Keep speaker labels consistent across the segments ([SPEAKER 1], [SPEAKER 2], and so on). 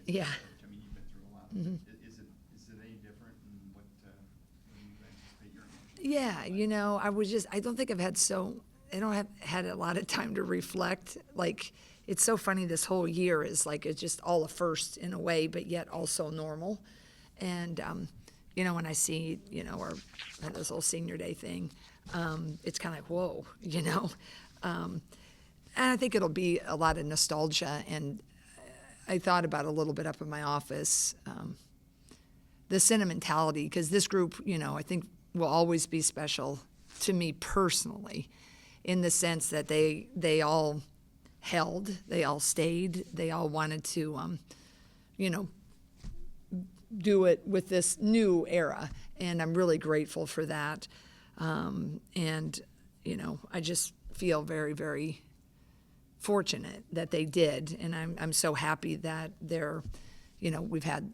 [SPEAKER 1] Yeah.
[SPEAKER 2] I mean, you've been through a lot. Is it any different, and what do you anticipate your emotions?
[SPEAKER 1] Yeah, I don't think I don't have had a lot of time to reflect. Like, it's so funny, this whole year is like, it's just all a first in a way, but yet also normal. And, when I see, or this whole senior day thing, it's kind of like, whoa. And I think it'll be a lot of nostalgia. And I thought about a little bit up in my office, the sentimentality, because this group, I think will always be special to me personally, in the sense that they all held, they all stayed, they all wanted to, do it with this new era, and I'm really grateful for that. I just feel very, very fortunate that they did, and I'm so happy that we've had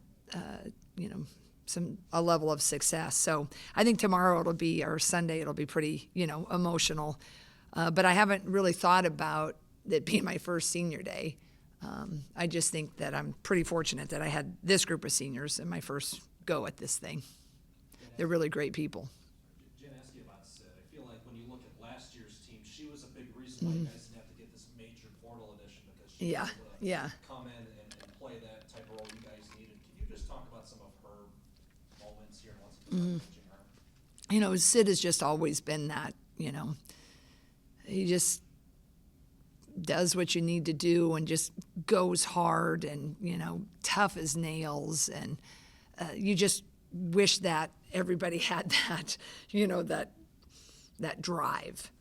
[SPEAKER 1] a level of success. So I think tomorrow or Sunday it'll be pretty emotional, but I haven't really thought about it being my first senior day. I just think that I'm pretty fortunate that I had this group of seniors in my first go at this thing. They're really great people.
[SPEAKER 3] Jen, ask you about Syd. I feel like when you look at last year's team, she was a big reason why you guys didn't have to get this major portal edition, because she was able to come in and play that type of role you guys needed. Can you just talk about some of her moments here and what's it been like coaching her?
[SPEAKER 1] Syd has just always been that, he just does what you need to do and just goes hard and, tough as nails. And you just wish that everybody had that, that drive.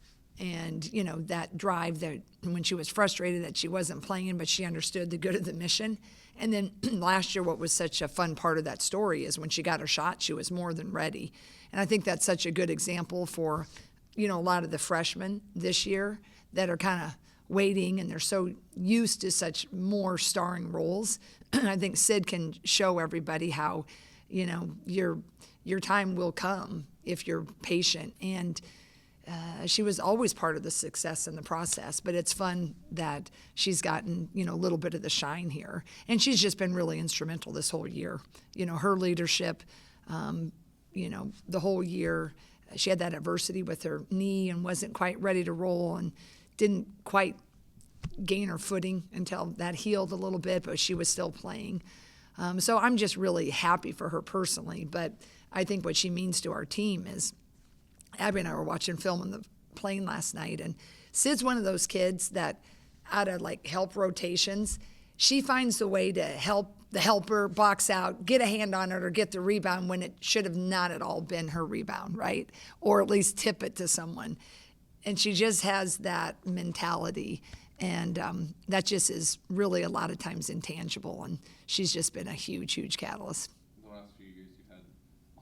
[SPEAKER 1] And, that drive that when she was frustrated that she wasn't playing, but she understood the good of the mission. And then last year, what was such a fun part of that story is when she got her shot, she was more than ready. And I think that's such a good example for, a lot of the freshmen this year that are kind of waiting, and they're so used to such more starring roles. I think Syd can show everybody how, your time will come if you're patient. And she was always part of the success in the process, but it's fun that she's gotten, a little bit of the shine here. And she's just been really instrumental this whole year. Her leadership, the whole year. She had that adversity with her knee and wasn't quite ready to roll and didn't quite gain her footing until that healed a little bit, but she was still playing. So I'm just really happy for her personally, but I think what she means to our team is, Abby and I were watching film on the plane last night, and Syd's one of those kids that out of help rotations, she finds the way to help the helper box out, get a hand on it, or get the rebound when it should have not at all been her rebound, right? Or at least tip it to someone. And she just has that mentality, and that just is really a lot of times intangible, and she's just been a huge, huge catalyst.
[SPEAKER 4] The last few years, you've had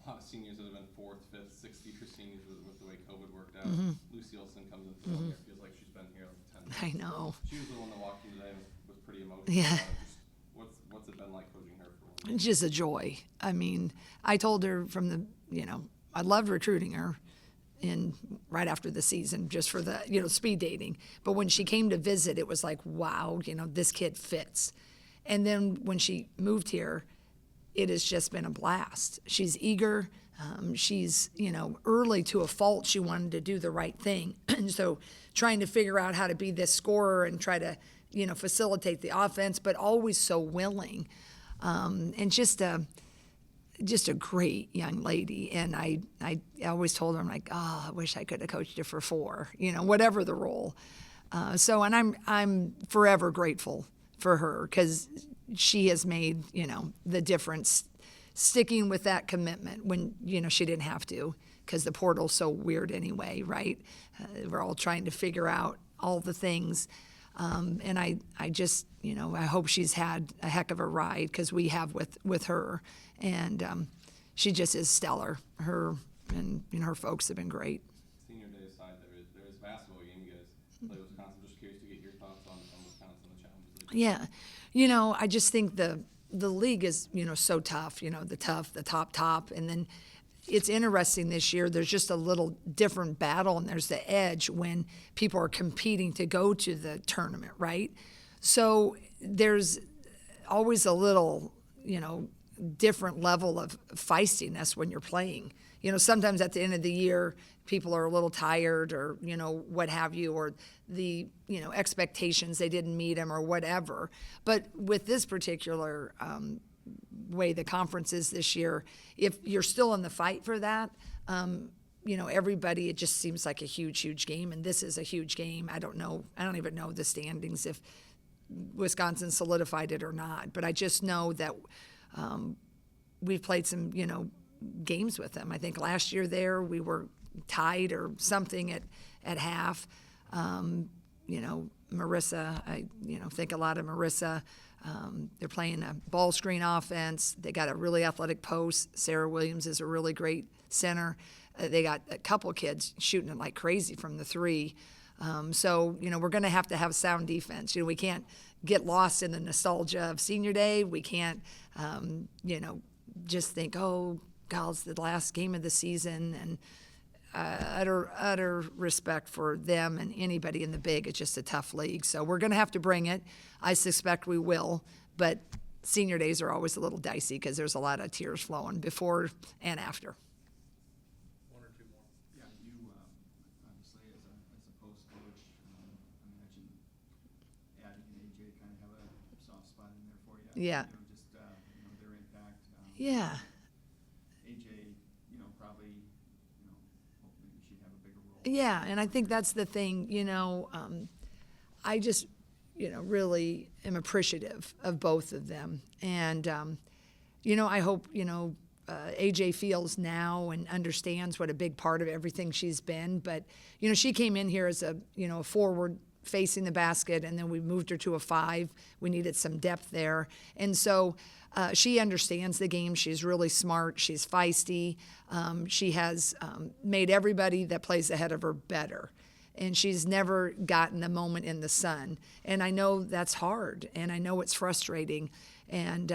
[SPEAKER 4] a lot of seniors that have been 4th, 5th, 6th year seniors with the way COVID worked out. Lucy Olsen comes into the year, feels like she's been here like 10 years.
[SPEAKER 1] I know.
[SPEAKER 4] She was the one that walked in today and was pretty emotional.
[SPEAKER 1] Yeah.
[SPEAKER 4] What's it been like coaching her for 1 year?
[SPEAKER 1] It's just a joy. I mean, I told her from the, I loved recruiting her right after the season, just for the, speed dating. But when she came to visit, it was like, wow, this kid fits. And then when she moved here, it has just been a blast. She's eager. She's, early to a fault. She wanted to do the right thing. And so trying to figure out how to be this scorer and try to, facilitate the offense, but always so willing. And just a great young lady. And I always told her, I'm like, I wish I could have coached her for 4, whatever the role. And I'm forever grateful for her, because she has made, the difference, sticking with that commitment when, she didn't have to, because the portal's so weird anyway, right? We're all trying to figure out all the things. And I just, I hope she's had a heck of a ride, because we have with her. And she just is stellar. Her and her folks have been great.
[SPEAKER 4] Senior day aside, there is a basketball game you guys play Wisconsin. Just curious to get your thoughts on Wisconsin and the challenges.
[SPEAKER 1] Yeah. I just think the league is, so tough, the top. And then it's interesting this year, there's just a little different battle, and there's the edge when people are competing to go to the tournament, right? So there's always a little, different level of feistiness when you're playing. Sometimes at the end of the year, people are a little tired or, what have you, or the, expectations, they didn't meet them or whatever. But with this particular way the conference is this year, if you're still in the fight for that, everybody, it just seems like a huge, huge game. And this is a huge game. I don't even know the standings if Wisconsin solidified it or not. But I just know that we've played some, games with them. I think last year there we were tied or something at half. Marissa, I think a lot of Marissa. They're playing a ball screen offense. They got a really athletic post. Sarah Williams is a really great center. They got a couple kids shooting it like crazy from the three. So, we're going to have sound defense. We can't get lost in the nostalgia of senior day. We can't, just think, oh, God, it's the last game of the season. And utter respect for them and anybody in the Big. It's just a tough league. So we're going to have to bring it. I suspect we will. But senior days are always a little dicey because there's a lot of tears flowing before and after.
[SPEAKER 4] One or two more.
[SPEAKER 2] Yeah, you, obviously, as a post coach, I imagine Addie and AJ kind of have a soft spot in there for you.
[SPEAKER 1] Yeah.
[SPEAKER 2] Just, their impact.
[SPEAKER 1] Yeah.
[SPEAKER 2] AJ, probably, hopefully she'd have a bigger role.
[SPEAKER 1] Yeah, and I think that's the thing, I just, really am appreciative of both of them. And, I hope, AJ feels now and understands what a big part of everything she's been. But, she came in here as a forward facing the basket, and then we moved her to a 5. We needed some depth there. And so she understands the game. She's really smart. She's feisty. She has made everybody that plays ahead of her better. And she's never gotten a moment in the sun. And I know that's hard, and I know it's frustrating. And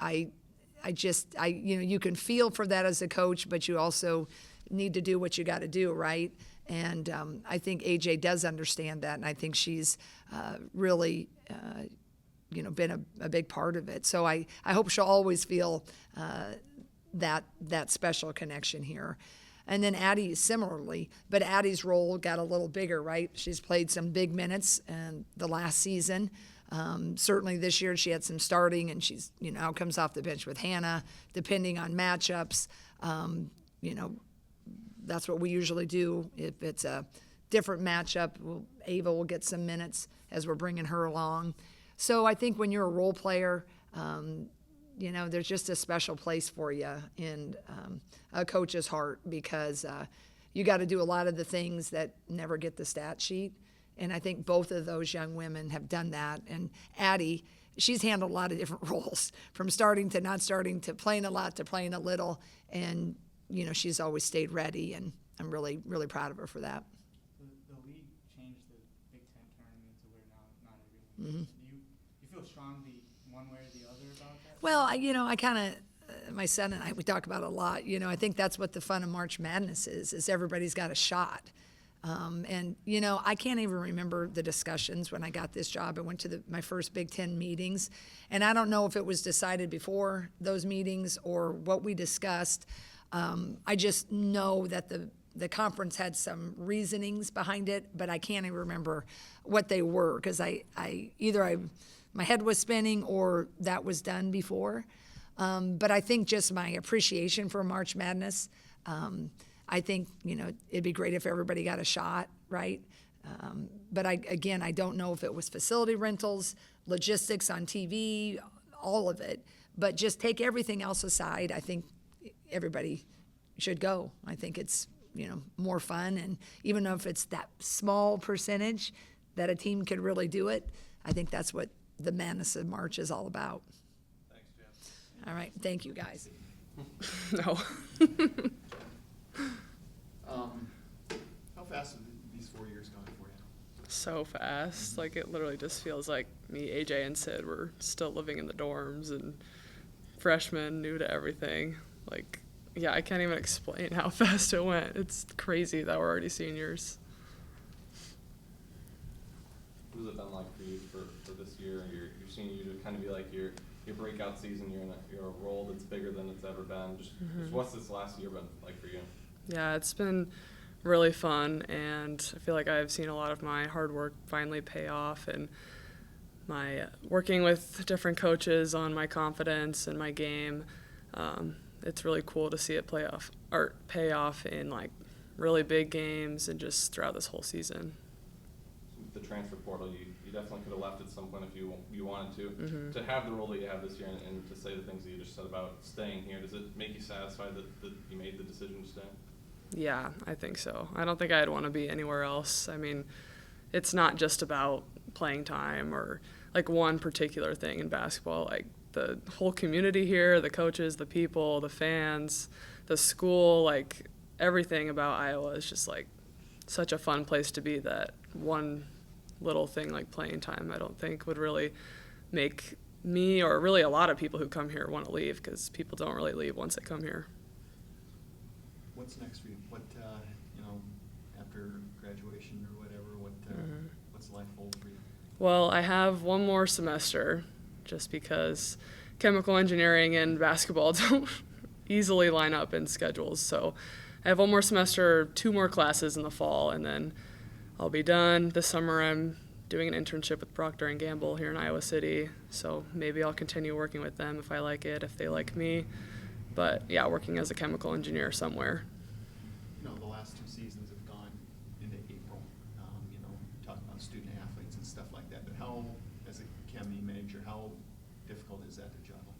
[SPEAKER 1] you can feel for that as a coach, but you also need to do what you got to do, right? And I think AJ does understand that, and I think she's really, been a big part of it. So I hope she'll always feel that special connection here. And then Addie similarly, but Addie's role got a little bigger, right? She's played some big minutes in the last season. Certainly this year she had some starting, and she's, now comes off the bench with Hannah, depending on matchups. That's what we usually do. If it's a different matchup, Ava will get some minutes as we're bringing her along. So I think when you're a role player, there's just a special place for you in a coach's heart, because you got to do a lot of the things that never get the stat sheet. And I think both of those young women have done that. And Addie, she's handled a lot of different roles, from starting to not starting to playing a lot to playing a little. And, she's always stayed ready, and I'm really, really proud of her for that.
[SPEAKER 5] The league changed the Big Ten tournament to where now not everyone.
[SPEAKER 1] Mm-hmm.
[SPEAKER 5] Do you feel strongly one way or the other about that?
[SPEAKER 1] Well, I kind of, my son and we talk about it a lot. I think that's what the fun of March Madness is everybody's got a shot. And, I can't even remember the discussions when I got this job. I went to my first Big Ten meetings, and I don't know if it was decided before those meetings or what we discussed. I just know that the conference had some reasonings behind it, but I can't even remember what they were, because my head was spinning or that was done before. But I think just my appreciation for March Madness, I think, it'd be great if everybody got a shot, right? But I don't know if it was facility rentals, logistics on TV, all of it. But just take everything else aside, I think everybody should go. I think it's, more fun. And even if it's that small percentage that a team could really do it, I think that's what the Madness of March is all about.
[SPEAKER 4] Thanks, Jen.
[SPEAKER 1] All right. Thank you, guys.
[SPEAKER 6] No.
[SPEAKER 2] How fast have these 4 years gone for you?
[SPEAKER 6] So fast. Like, it literally just feels like me, AJ, and Syd were still living in the dorms, and freshmen, new to everything. Like, yeah, I can't even explain how fast it went. It's crazy that we're already seniors.
[SPEAKER 4] What has it been like like for you for this year? You're seeing you to kind of be like your breakout season. You're in a role that's bigger than it's ever been. Just what's this last year been like for you?
[SPEAKER 6] Yeah, it's been really fun, and I feel like I've seen a lot of my hard work finally pay off, and my working with different coaches on my confidence and my game. It's really cool to see it pay off in like really big games and just throughout this whole season.
[SPEAKER 4] With the transfer portal, you definitely could have left at some point if you wanted to. To have the role that you have this year and to say the things that you just said about staying here, does it make you satisfied that you made the decision to stay?
[SPEAKER 6] Yeah, I think so. I don't think I'd want to be anywhere else. I mean, it's not just about playing time or like one particular thing in basketball. Like the whole community here, the coaches, the people, the fans, the school, like everything about Iowa is just like such a fun place to be that one little thing like playing time I don't think would really make me or really a lot of people who come here want to leave, because people don't really leave once they come here.
[SPEAKER 2] What's next for you? What, after graduation or whatever, what's life hold for you?
[SPEAKER 6] Well, I have one more semester just because chemical engineering and basketball don't easily line up in schedules. So I have one more semester, 2 more classes in the fall, and then I'll be done. This summer I'm doing an internship with Procter & Gamble here in Iowa City, so maybe I'll continue working with them if I like it, if they like me. But yeah, working as a chemical engineer somewhere.
[SPEAKER 2] The last 2 seasons have gone into April. Talking about student athletes and stuff like that. But how, as a chem major, how difficult is that to juggle?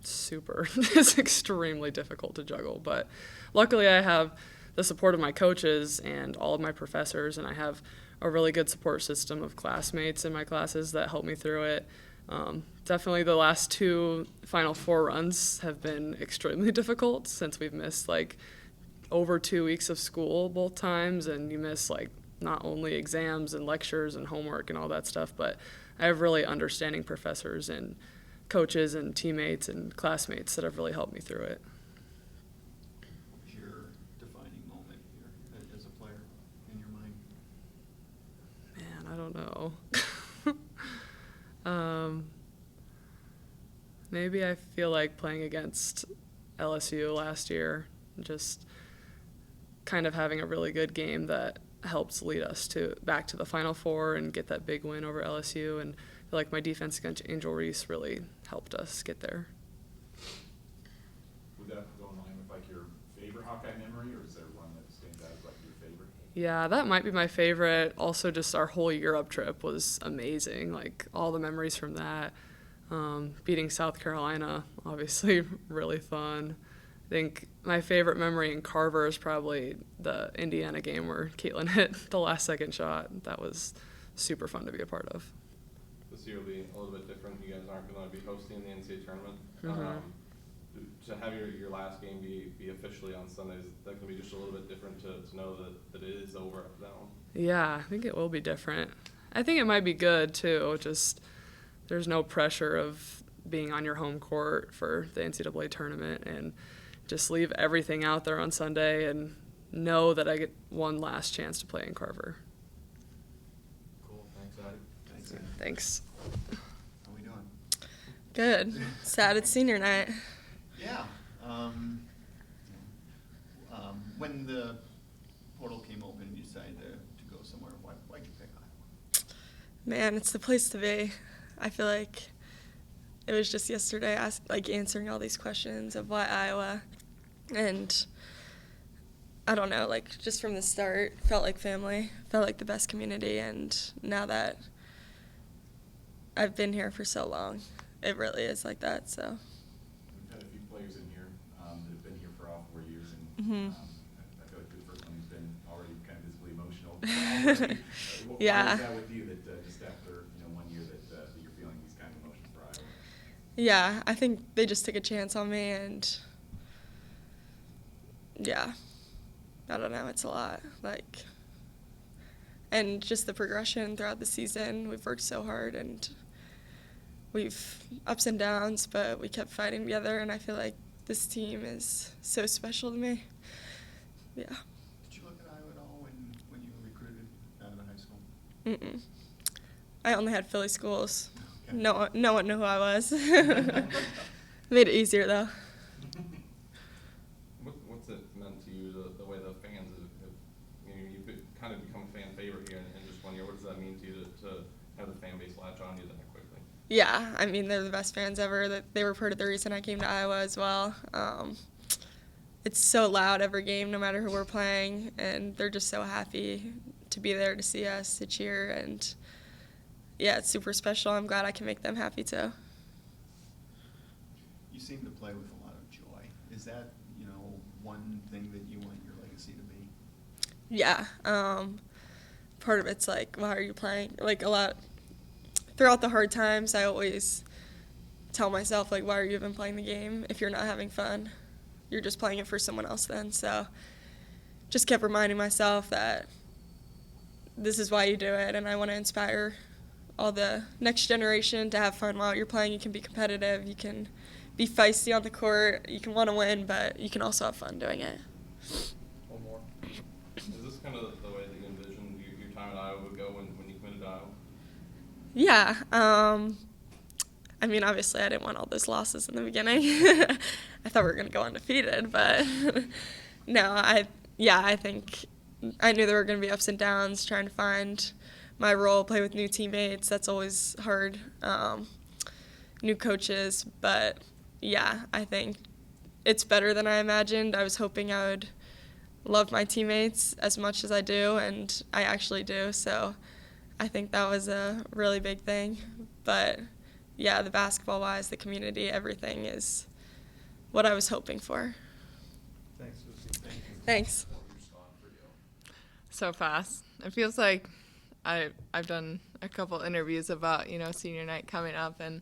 [SPEAKER 6] Super. It's extremely difficult to juggle, but luckily I have the support of my coaches and all of my professors, and I have a really good support system of classmates in my classes that help me through it. Definitely the last 2 Final Four runs have been extremely difficult since we've missed like over 2 weeks of school both times, and you miss like not only exams and lectures and homework and all that stuff, but I have really understanding professors and coaches and teammates and classmates that have really helped me through it.
[SPEAKER 2] What's your defining moment here as a player in your mind?
[SPEAKER 6] Man, I don't know. Maybe I feel like playing against LSU last year, just kind of having a really good game that helps lead us back to the Final Four and get that big win over LSU, and I feel like my defense against Angel Reese really helped us get there.
[SPEAKER 7] Would that go in line with like your favorite Hawkeye memory, or is there one that stands out as like your favorite?
[SPEAKER 6] Yeah, that might be my favorite. Also, just our whole Europe trip was amazing. Like all the memories from that. Beating South Carolina, obviously really fun. I think my favorite memory in Carver is probably the Indiana game where Caitlin hit the last second shot. That was super fun to be a part of.
[SPEAKER 4] This year will be a little bit different. You guys aren't going to be hosting the NCAA tournament. To have your last game be officially on Sunday, is that going to be just a little bit different to know that it is over after that one? Yeah,
[SPEAKER 6] I think it will be different. I think it might be good too. Just there's no pressure of being on your home court for the NCAA tournament, and just leave everything out there on Sunday and know that I get one last chance to play in Carver.
[SPEAKER 7] Cool. Thanks, Addie.
[SPEAKER 2] Thanks, Ann.
[SPEAKER 6] Thanks.
[SPEAKER 2] How we doing?
[SPEAKER 8] Good. Sad it's senior night.
[SPEAKER 2] Yeah. When the portal came open and you decided to go somewhere, why'd you pick Iowa?
[SPEAKER 8] Man, it's the place to be. I feel like it was just yesterday answering all these questions of why Iowa, and I don't know, like just from the start felt like family, felt like the best community, and now that I've been here for so long, it really is like that. So
[SPEAKER 7] We've had a few players in here that have been here for all 4 years, and
[SPEAKER 8] Mhm.
[SPEAKER 7] I feel like you're the first one who's been already kind of visibly emotional. Already.
[SPEAKER 8] Yeah.
[SPEAKER 7] Why is that with you that just after 1 year that you're feeling these kind of emotions for Iowa?
[SPEAKER 8] yeah, I think they just took a chance on me, and yeah, I don't know, it's a lot, like, and just the progression throughout the season. We've worked so hard, and we've ups and downs, but we kept fighting together, and I feel like this team is so special to me. Yeah.
[SPEAKER 2] Did you look at Iowa at all when you were recruited out of high school?
[SPEAKER 8] Mm-mm. I only had Philly schools.
[SPEAKER 2] Okay.
[SPEAKER 8] No one knew who I was. Made it easier though.
[SPEAKER 4] What's it meant to you, the way the fans have you've kind of become a fan favorite here in just 1 year? What does that mean to you to have the fan base latch on you that quickly?
[SPEAKER 8] Yeah, I mean, they're the best fans ever. That they were part of the reason I came to Iowa as well. It's so loud every game, no matter who we're playing, and they're just so happy to be there to see us, to cheer, and yeah, it's super special. I'm glad I can make them happy too.
[SPEAKER 2] You seem to play with a lot of joy. Is that, one thing that you want your legacy to be?
[SPEAKER 8] Yeah, part of it's like, why are you playing? Like a lot, throughout the hard times, I always tell myself, like, why are you even playing the game if you're not having fun? You're just playing it for someone else then. So just kept reminding myself that this is why you do it, and I want to inspire all the next generation to have fun while you're playing. You can be competitive, you can be feisty on the court, you can want to win, but you can also have fun doing it.
[SPEAKER 4] One more. Is this kind of the way that you envisioned your time at Iowa would go when you committed to Iowa?
[SPEAKER 8] Yeah. I mean, obviously I didn't want all those losses in the beginning. I thought we were going to go undefeated, but no, I think I knew there were going to be ups and downs, trying to find my role, play with new teammates. That's always hard. New coaches, but yeah, I think it's better than I imagined. I was hoping I would love my teammates as much as I do, and I actually do, so I think that was a really big thing. But yeah, the basketball-wise, the community, everything is what I was hoping for.
[SPEAKER 2] Thanks, Lucy. Thank you.
[SPEAKER 8] Thanks.
[SPEAKER 6] So fast. It feels like I've done a couple interviews about, senior night coming up, and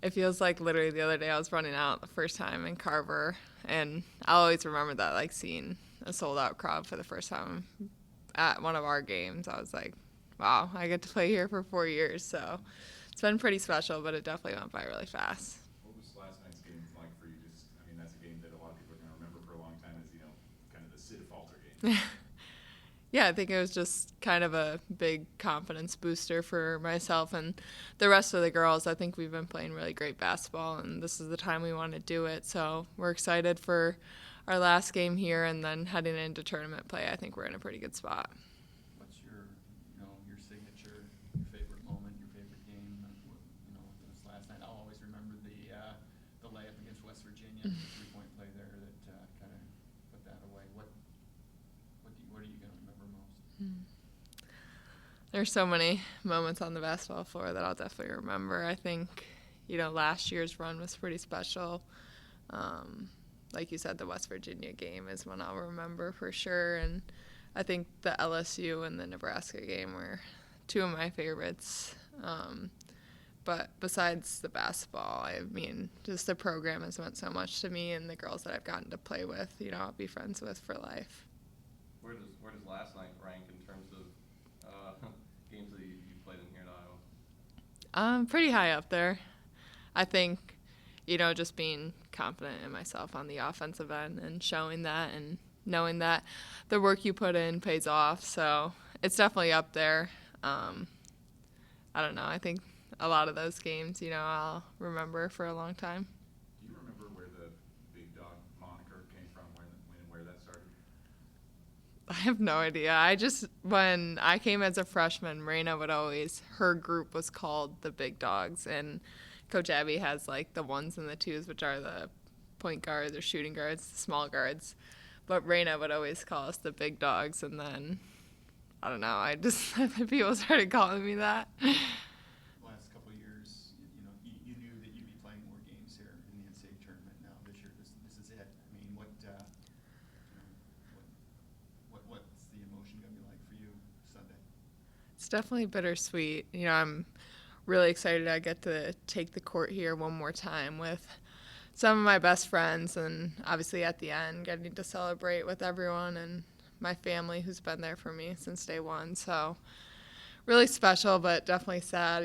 [SPEAKER 6] it feels like literally the other day I was running out the first time in Carver, and I'll always remember that, like seeing a sold-out crowd for the first time at one of our games. I was like, wow, I get to play here for 4 years, so it's been pretty special, but it definitely went by really fast.
[SPEAKER 7] What was last night's game like for you? That's a game that a lot of people are going to remember for a long time as, kind of the Syd Affolter game.
[SPEAKER 6] Yeah, I think it was just kind of a big confidence booster for myself and the rest of the girls. I think we've been playing really great basketball, and this is the time we want to do it. So we're excited for our last game here, and then heading into tournament play. I think we're in a pretty good spot.
[SPEAKER 2] What's your signature, your favorite moment, your favorite game? This last night, I'll always remember the layup against West Virginia, the three-point play there that kind of put that away. What are you going to remember most?
[SPEAKER 6] There's so many moments on the basketball floor that I'll definitely remember. I think, last year's run was pretty special. Like you said, the West Virginia game is one I'll remember for sure. And I think the LSU and the Nebraska game were two of my favorites. But besides the basketball, I mean, just the program has meant so much to me, and the girls that I've gotten to play with, I'll be friends with for life.
[SPEAKER 4] Where does last night rank in terms of games that you played in here at Iowa?
[SPEAKER 6] Pretty high up there. I think, just being confident in myself on the offensive end and showing that and knowing that the work you put in pays off. So it's definitely up there. I don't know. I think a lot of those games, I'll remember for a long time.
[SPEAKER 7] Do you remember where the Big Dog moniker came from, when and where that started?
[SPEAKER 6] I have no idea. When I came as a freshman, Raina her group was called the Big Dogs, and Coach Abby has like the ones and the twos, which are the point guards or shooting guards, the small guards. But Raina would always call us the Big Dogs, and then, I don't know, people started calling me that.
[SPEAKER 2] Last couple of years, you knew that you'd be playing more games here in the NCAA tournament. Now this year, this is it. I mean, what's the emotion going to be like for you Sunday?
[SPEAKER 6] It's definitely bittersweet. I'm really excited I get to take the court here one more time with some of my best friends, and obviously at the end getting to celebrate with everyone and my family who's been there for me since day one. So really special, but definitely sad.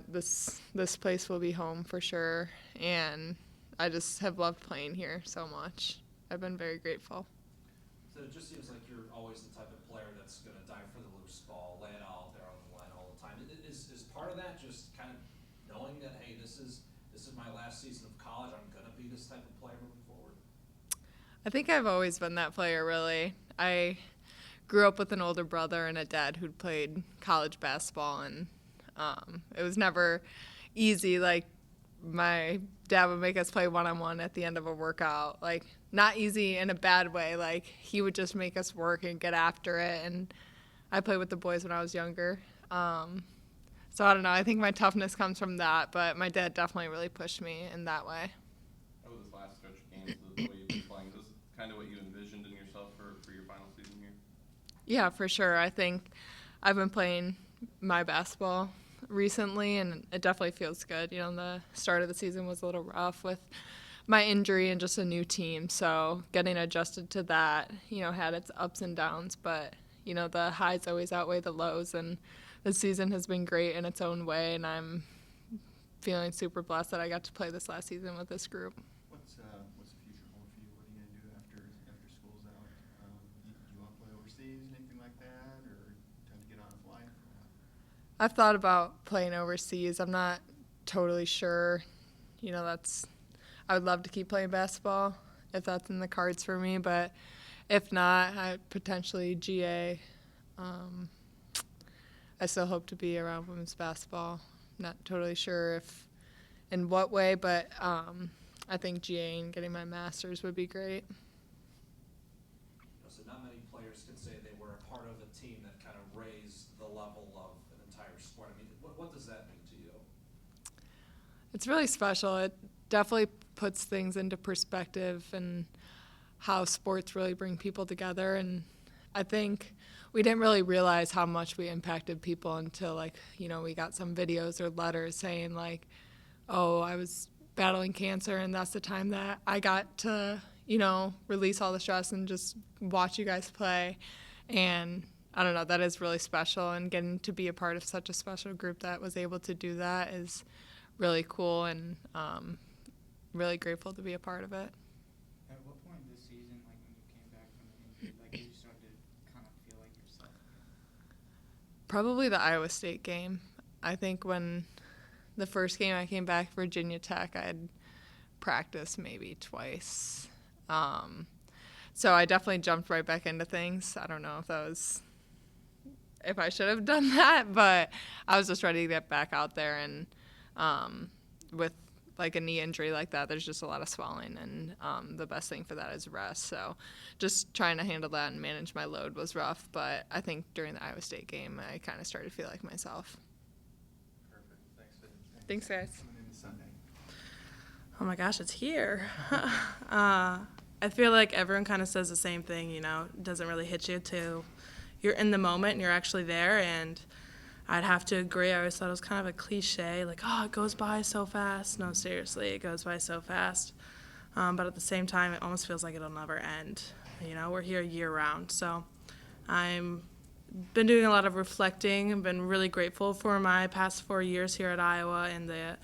[SPEAKER 6] This place will be home for sure, and I just have loved playing here so much. I've been very grateful.
[SPEAKER 3] So it just seems like you're always the type of player that's going to die for the loose ball, lay it out there on the line all the time. Is part of that, just kind of knowing that, hey, this is my last season of college, I'm going to be this type of player moving forward?
[SPEAKER 6] I think I've always been that player, really. I grew up with an older brother and a dad who'd played college basketball, and it was never easy. Like, my dad would make us play one-on-one at the end of a workout. Like, not easy in a bad way. Like, he would just make us work and get after it, and I played with the boys when I was younger. So I don't know. I think my toughness comes from that, but my dad definitely really pushed me in that way.
[SPEAKER 4] How was this last stretch of games, the way you've been playing? Is this kind of what you envisioned in yourself for your final season here?
[SPEAKER 6] Yeah, for sure. I think I've been playing my basketball recently, and it definitely feels good. You know, the start of the season was a little rough with my injury and just a new team, so getting adjusted to that, you know, had its ups and downs, but, you know, the highs always outweigh the lows, and the season has been great in its own way, and I'm feeling super blessed that I got to play this last season with this group.
[SPEAKER 2] What's the future hold for you? What are you gonna do after school's out? Do you want to play overseas, anything like that, or time to get on a flight?
[SPEAKER 6] I've thought about playing overseas. I'm not totally sure. You know, I would love to keep playing basketball if that's in the cards for me, but if not, I potentially GA. I still hope to be around women's basketball. Not totally sure if in what way, but I think GA and getting my master's would be great.
[SPEAKER 3] So not many players can say they were a part of a team that kind of raised the level of an entire sport. I mean, what does that mean to you?
[SPEAKER 6] It's really special. It definitely puts things into perspective and how sports really bring people together. And I think we didn't really realize how much we impacted people until, like, you know, we got some videos or letters saying, like, oh, I was battling cancer, and that's the time that I got to, you know, release all the stress and just watch you guys play. And I don't know, that is really special, and getting to be a part of such a special group that was able to do that is really cool, and really grateful to be a part of it.
[SPEAKER 5] At what point this season, like when you came back from the injury, like did you start to kind of feel like yourself?
[SPEAKER 6] Probably the Iowa State game. I think when the first game I came back, Virginia Tech, I had practiced maybe twice. So I definitely jumped right back into things. I don't know if I should have done that, but I was just ready to get back out there, and with like a knee injury like that, there's just a lot of swelling, and the best thing for that is rest. So just trying to handle that and manage my load was rough, but I think during the Iowa State game, I kind of started to feel like myself.
[SPEAKER 2] Perfect. Thanks, Syd.
[SPEAKER 6] Thanks, guys.
[SPEAKER 2] Coming into Sunday.
[SPEAKER 9] Oh my gosh, it's here. I feel like everyone kind of says the same thing, you know, it doesn't really hit you till you're in the moment and you're actually there, and I'd have to agree. I always thought it was kind of a cliche, like, oh, it goes by so fast. No, seriously, it goes by so fast. But at the same time, it almost feels like it'll never end. You know, we're here year-round. So I'm been doing a lot of reflecting. I've been really grateful for my past 4 years here at Iowa and the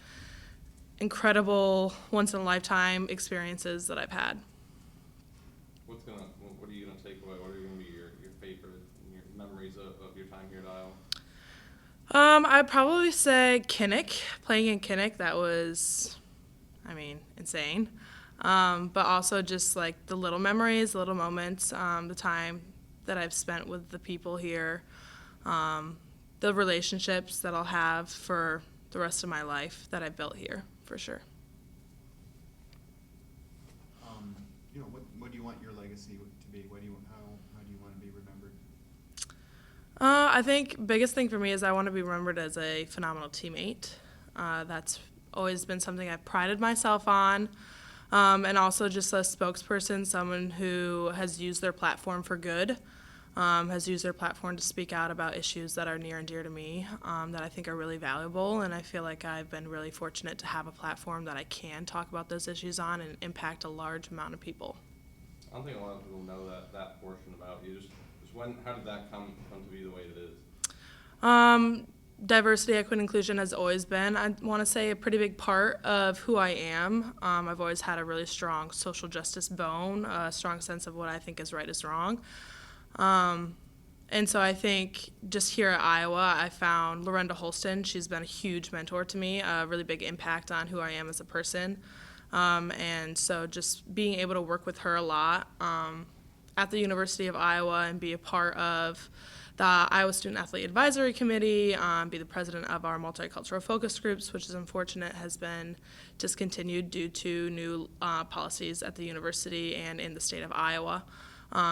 [SPEAKER 9] incredible once-in-a-lifetime experiences that I've had.
[SPEAKER 4] What are you gonna take away? What are gonna be your favorite, your memories of your time here at Iowa?
[SPEAKER 9] I'd probably say Kinnick, playing in Kinnick. That was, I mean, insane. But also just like the little memories, the little moments, the time that I've spent with the people here, the relationships that I'll have for the rest of my life that I built here, for sure.
[SPEAKER 2] You know, what do you want your legacy to be? How do you want to be remembered?
[SPEAKER 9] I think biggest thing for me is I want to be remembered as a phenomenal teammate. That's always been something I've prided myself on. And also just a spokesperson, someone who has used their platform for good, has used their platform to speak out about issues that are near and dear to me, that I think are really valuable. And I feel like I've been really fortunate to have a platform that I can talk about those issues on and impact a large amount of people.
[SPEAKER 4] I don't think a lot of people know that portion about you. How did that come to be the way it is?
[SPEAKER 9] Diversity, equity, inclusion has always been, I want to say, a pretty big part of who I am. I've always had a really strong social justice bone, a strong sense of what I think is right is wrong. And so I think just here at Iowa, I found Lorenda Holston. She's been a huge mentor to me, a really big impact on who I am as a person. And so just being able to work with her a lot at the University of Iowa and be a part of the Iowa Student Athlete Advisory Committee, be the president of our multicultural focus groups, which is unfortunate has been discontinued due to new policies at the university and in the state of Iowa.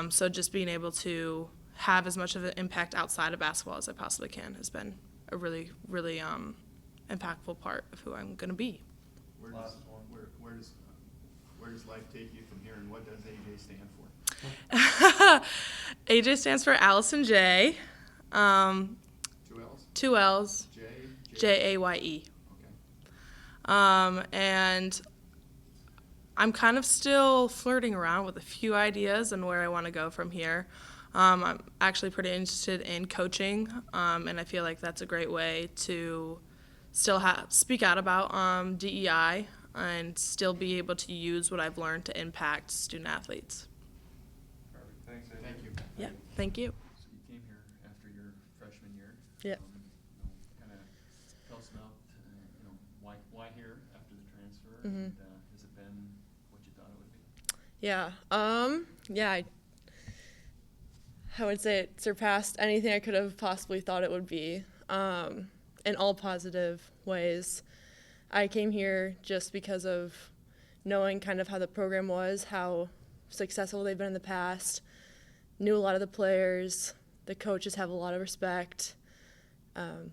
[SPEAKER 9] So just being able to have as much of an impact outside of basketball as I possibly can has been a really, really impactful part of who I'm going to be.
[SPEAKER 2] Where does life take you from here, and what does AJ stand for?
[SPEAKER 9] AJ stands for Allison J.
[SPEAKER 2] 2 L's?
[SPEAKER 9] 2 L's. Jaye.
[SPEAKER 2] Okay.
[SPEAKER 9] And I'm kind of still flirting around with a few ideas on where I want to go from here. I'm actually pretty interested in coaching, and I feel like that's a great way to still speak out about DEI and still be able to use what I've learned to impact student athletes.
[SPEAKER 2] Perfect. Thanks, Eddie. Thank you.
[SPEAKER 9] Yeah, thank you.
[SPEAKER 2] So you came here after your freshman year.
[SPEAKER 9] Yeah.
[SPEAKER 2] Kind of tell us about, why here after the transfer,
[SPEAKER 9] Mm-hmm.
[SPEAKER 2] and has it been what you thought it would be?
[SPEAKER 10] Yeah. I would say it surpassed anything I could have possibly thought it would be, in all positive ways. I came here just because of knowing kind of how the program was, how successful they've been in the past, knew a lot of the players, the coaches have a lot of respect,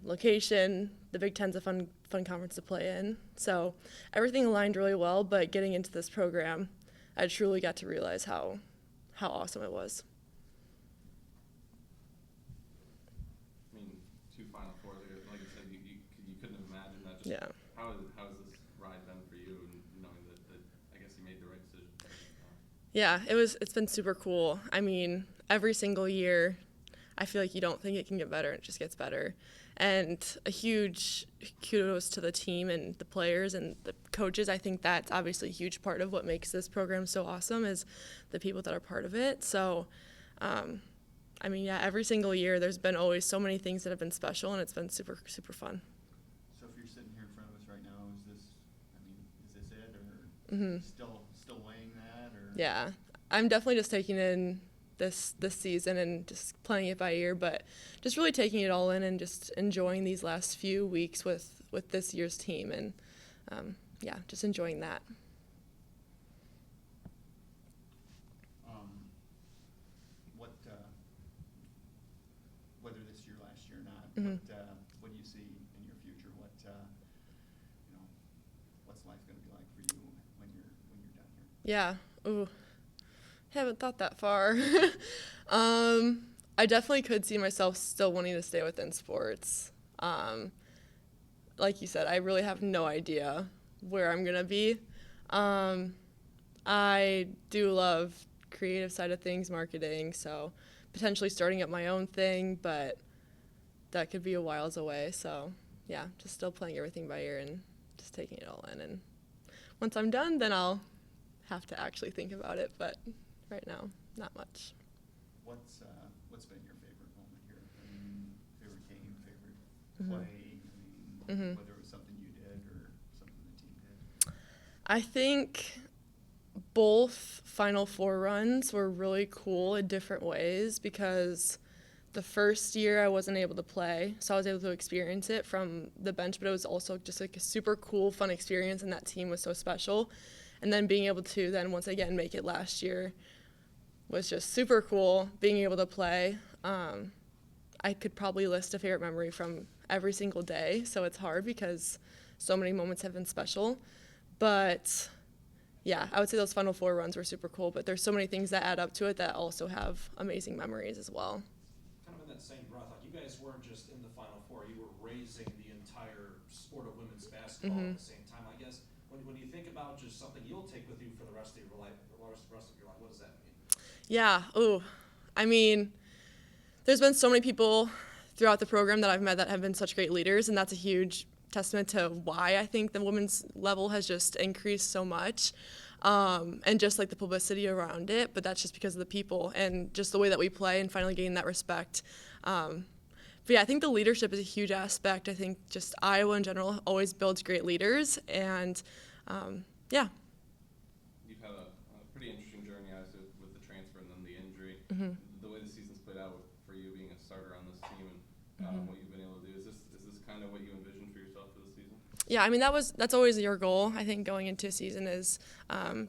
[SPEAKER 10] location, the Big Ten's a fun conference to play in. So everything aligned really well, but getting into this program, I truly got to realize how awesome it was.
[SPEAKER 4] I mean, 2 Final Four, like you said, you couldn't imagine that. Just
[SPEAKER 10] Yeah.
[SPEAKER 4] How has this ride been for you, and knowing that I guess you made the right decision?
[SPEAKER 10] Yeah, it's been super cool. I mean, every single year, I feel like you don't think it can get better, and it just gets better. And a huge kudos to the team and the players and the coaches. I think that's obviously a huge part of what makes this program so awesome is the people that are part of it. So, I mean, yeah, every single year there's been always so many things that have been special, and it's been super, super fun.
[SPEAKER 2] So if you're sitting here in front of us right now, is this it, or
[SPEAKER 10] Mm-hmm.
[SPEAKER 2] still weighing that, or?
[SPEAKER 10] Yeah, I'm definitely just taking in this season and just playing it by ear, but just really taking it all in and just enjoying these last few weeks with this year's team, and yeah, just enjoying that.
[SPEAKER 2] Whether this is your last year or not,
[SPEAKER 10] Mhm.
[SPEAKER 2] what do you see in your future? What's life going to be like for you when you're done here?
[SPEAKER 10] Yeah. Ooh. Haven't thought that far. I definitely could see myself still wanting to stay within sports. Like you said, I really have no idea where I'm gonna be. I do love creative side of things, marketing, so potentially starting up my own thing, but that could be a whiles away. So yeah, just still playing everything by ear and just taking it all in. And once I'm done, then I'll have to actually think about it, but right now, not much.
[SPEAKER 2] What's been your favorite moment here? I mean, favorite game, favorite
[SPEAKER 10] Mhm.
[SPEAKER 2] play? I mean,
[SPEAKER 10] Mhm.
[SPEAKER 2] whether it was something you did or something the team did.
[SPEAKER 10] I think both Final Four runs were really cool in different ways because the first year I wasn't able to play, so I was able to experience it from the bench, but it was also just like a super cool, fun experience, and that team was so special. And then being able to then once again make it last year was just super cool, being able to play. I could probably list a favorite memory from every single day, so it's hard because so many moments have been special. But yeah, I would say those Final Four runs were super cool, but there's so many things that add up to it that also have amazing memories as well.
[SPEAKER 3] Kind of in that same breath, like you guys weren't just in the Final Four, you were raising the entire sport of women's basketball at the same time. I guess when you think about just something you'll take with you for the rest of your life, what does that mean?
[SPEAKER 10] Yeah, I mean, there's been so many people throughout the program that I've met that have been such great leaders, and that's a huge testament to why I think the women's level has just increased so much. and just like the publicity around it, but that's just because of the people and just the way that we play and finally getting that respect. But yeah, I think the leadership is a huge aspect. I think just Iowa in general always builds great leaders, and yeah.
[SPEAKER 4] You've had a pretty interesting journey, obviously, with the transfer and then the injury. The way the season's played out for you being a starter on this team and what you've been able to do, is this kind of what you envisioned for yourself for the season?
[SPEAKER 10] Yeah, I mean that's always your goal. I think going into a season is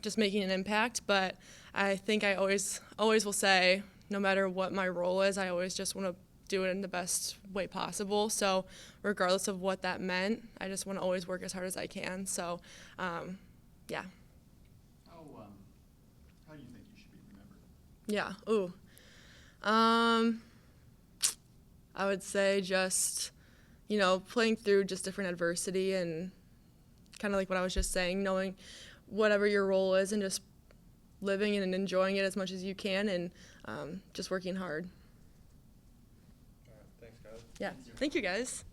[SPEAKER 10] just making an impact. But I think I always will say, no matter what my role is, I always just want to do it in the best way possible. So regardless of what that meant, I just want to always work as hard as I can. So yeah.
[SPEAKER 2] How do you think you should be remembered?
[SPEAKER 10] Yeah. Ooh. I would say just, playing through just different adversity and kind of like what I was just saying, knowing whatever your role is and just living and enjoying it as much as you can and just working hard.
[SPEAKER 4] All right, thanks, guys.
[SPEAKER 10] Yeah. Thank you, guys.